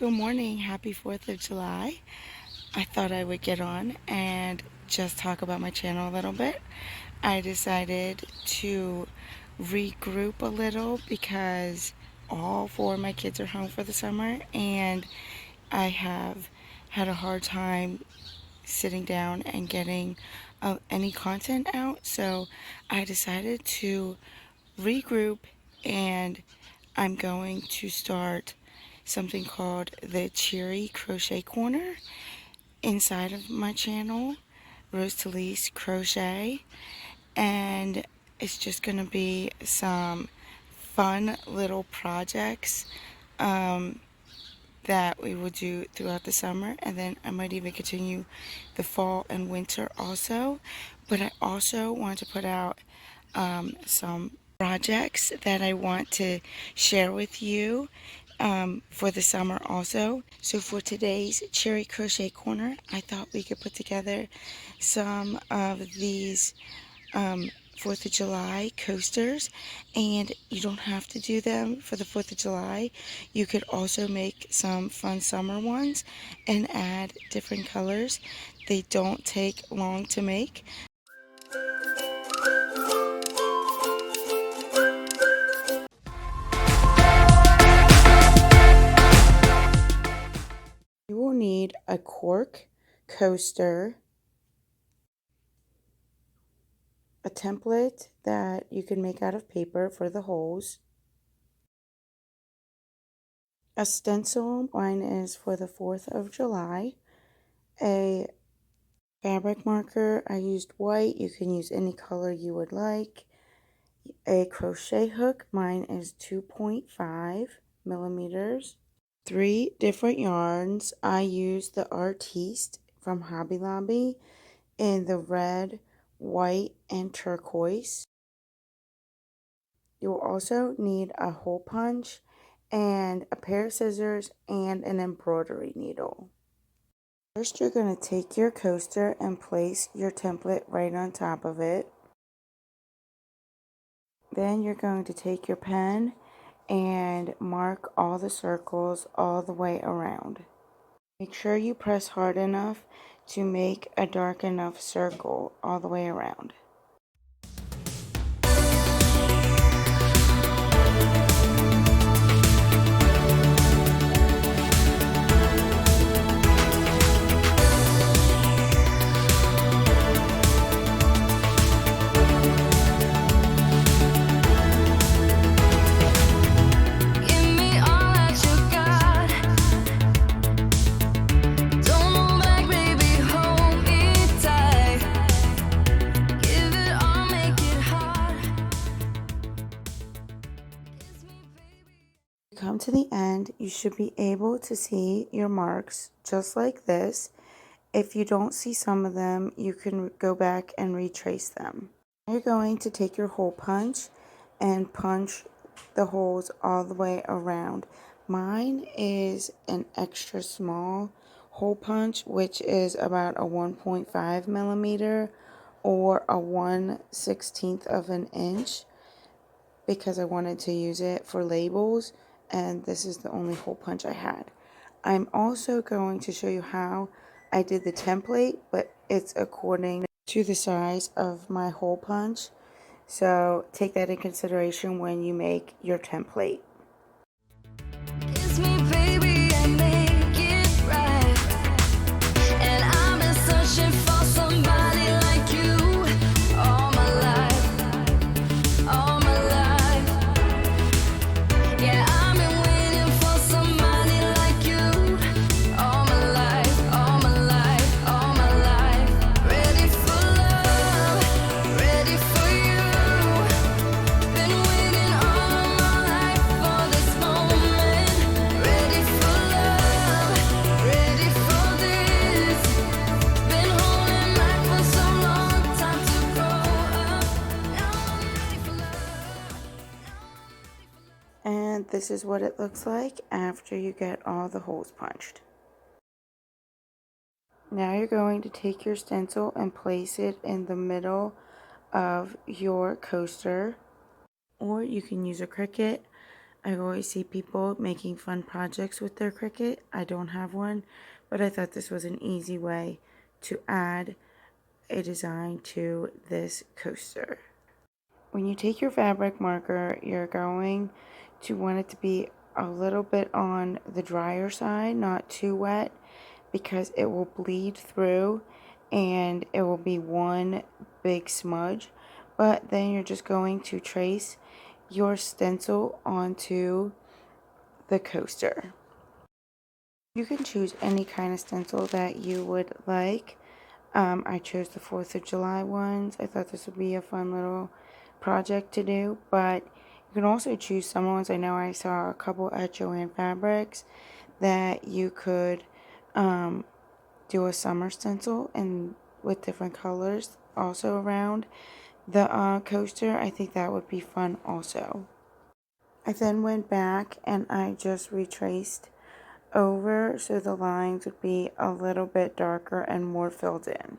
Good morning. Happy 4th of July. I thought I would get on and just talk about my channel a little bit. I decided to regroup a little because all four of my kids are home for the summer and I have had a hard time sitting down and getting any content out. So I decided to regroup and I'm going to start something called the Cheery Crochet Corner inside of my channel, Rose Talise Crochet, and it's just going to be some fun little projects that we will do throughout the summer, and then I might even continue the fall and winter also. But I also want to put out some projects that I want to share with you for the summer also. So for today's Cherry Crochet Corner, I thought we could put together some of these 4th of July coasters, and you don't have to do them for the 4th of July. You could also make some fun summer ones and add different colors. They don't take long to make. You will need a cork coaster, a template that you can make out of paper for the holes, a stencil, mine is for the 4th of July, a fabric marker, I used white, you can use any color you would like, a crochet hook, mine is 2.5 millimeters, 3 different yarns. I used the Artiste from Hobby Lobby in the red, white, and turquoise. You will also need a hole punch and a pair of scissors and an embroidery needle. First, you're going to take your coaster and place your template right on top of it. Then you're going to take your pen and mark all the circles all the way around. Make sure you press hard enough to make a dark enough circle all the way around. Come to the end, you should be able to see your marks just like this. If you don't see some of them, you can go back and retrace them. You're going to take your hole punch and punch the holes all the way around. Mine is an extra small hole punch, which is about a 1.5 millimeter or a 1/16 of an inch, because I wanted to use it for labels, and this is the only hole punch I had. I'm also going to show you how I did the template, but it's according to the size of my hole punch. So take that in consideration when you make your template. And this is what it looks like after you get all the holes punched. Now you're going to take your stencil and place it in the middle of your coaster, or you can use a Cricut. I always see people making fun projects with their Cricut. I don't have one, but I thought this was an easy way to add a design to this coaster. When you take your fabric marker, you're going to want it to be a little bit on the drier side, not too wet, because it will bleed through and it will be one big smudge. But then you're just going to trace your stencil onto the coaster. You can choose any kind of stencil that you would like. I chose the 4th of July ones. I thought this would be a fun little project to do, but you can also choose some ones. I know I saw a couple at Joann Fabrics that you could do a summer stencil and with different colors also around the coaster. I think that would be fun also. I then went back and I just retraced over so the lines would be a little bit darker and more filled in.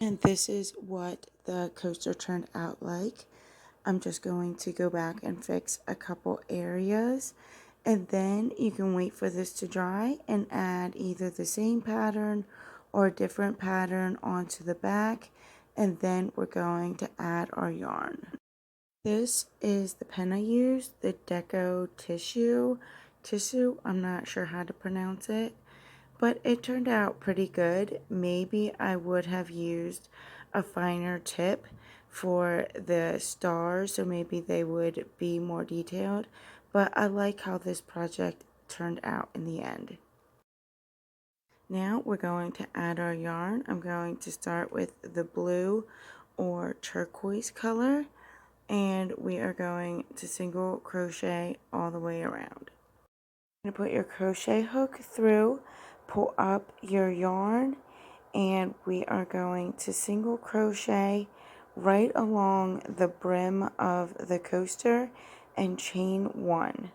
And this is what the coaster turned out like. I'm just going to go back and fix a couple areas, and then you can wait for this to dry and add either the same pattern or a different pattern onto the back, and then we're going to add our yarn. This is the pen I used, the Deco Tissue, I'm not sure how to pronounce it, but it turned out pretty good. Maybe I would have used a finer tip for the stars, so maybe they would be more detailed, but I like how this project turned out in the end. Now we're going to add our yarn. I'm going to start with the blue or turquoise color, and we are going to single crochet all the way around. You're going to put your crochet hook through, pull up your yarn, and we are going to single crochet right along the brim of the coaster and chain 1.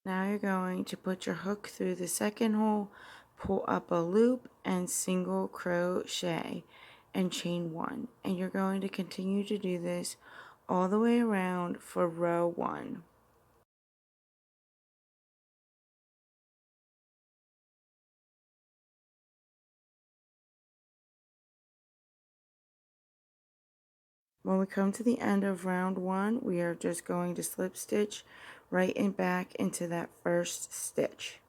Now you're going to put your hook through the second hole, pull up a loop, and single crochet and chain 1. And you're going to continue to do this all the way around for row 1. When we come to the end of round 1, we are just going to slip stitch right and back into that first stitch.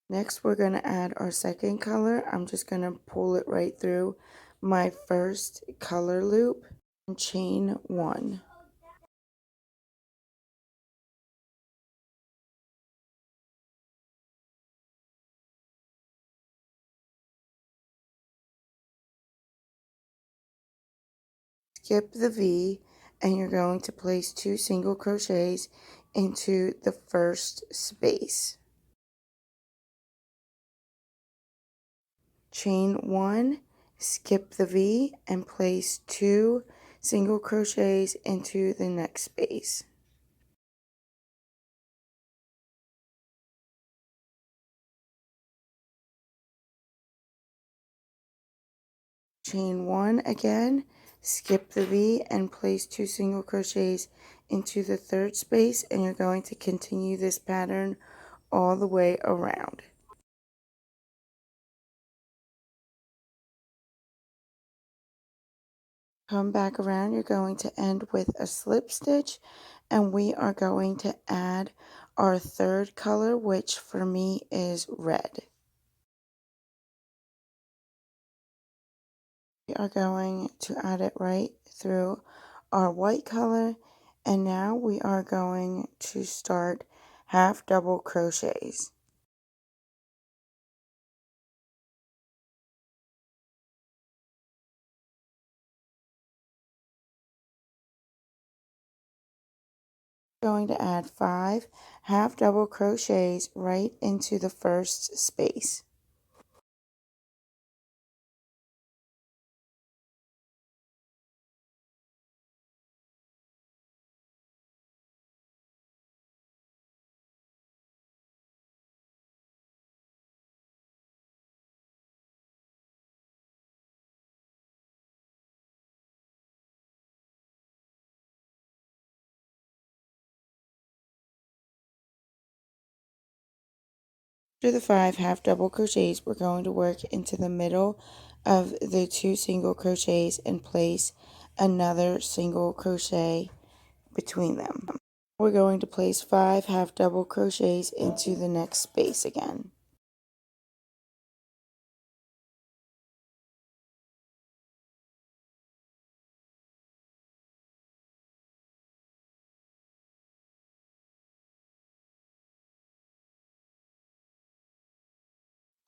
Next, we're going to add our second color. I'm just going to pull it right through my first color loop and chain 1. Skip the V, and you're going to place 2 single crochets into the first space. chain 1, skip the V, and place 2 single crochets into the next space. Chain 1 again, skip the V, and place 2 single crochets into the third space, and you're going to continue this pattern all the way around. Come back around, you're going to end with a slip stitch, and we are going to add our third color, which for me is red. We are going to add it right through our white color, and now we are going to start half double crochets. Going to add 5 half double crochets right into the first space. After the 5 half double crochets, we're going to work into the middle of the 2 single crochets and place another single crochet between them. We're going to place 5 half double crochets into the next space again.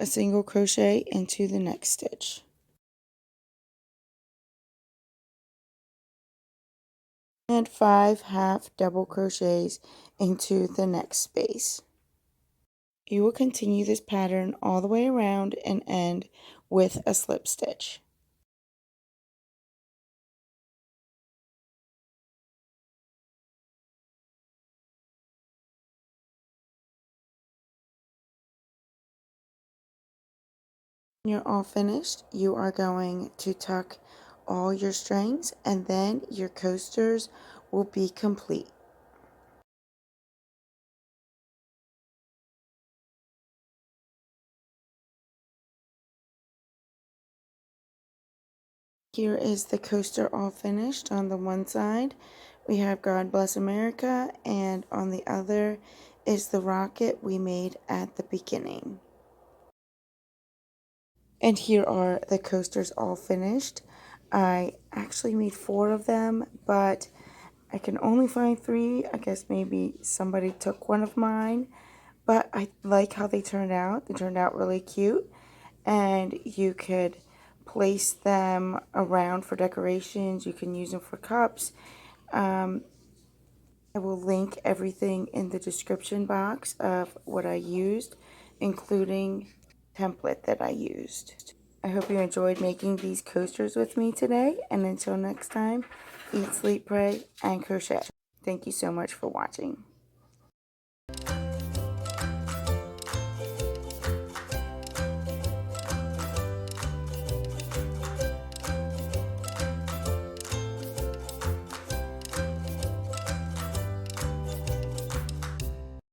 A single crochet into the next stitch. And 5 half double crochets into the next space. You will continue this pattern all the way around and end with a slip stitch. When you're all finished, you are going to tuck all your strings, and then your coasters will be complete. Here is the coaster all finished. On the one side, we have God Bless America, and on the other is the rocket we made at the beginning. And here are the coasters all finished. I actually made 4 of them, but I can only find 3. I guess maybe somebody took one of mine, but I like how they turned out. They turned out really cute, and you could place them around for decorations. You can use them for cups. I will link everything in the description box of what I used, including the template that I used. I hope you enjoyed making these coasters with me today, and until next time, eat, sleep, pray, and crochet. Thank you so much for watching.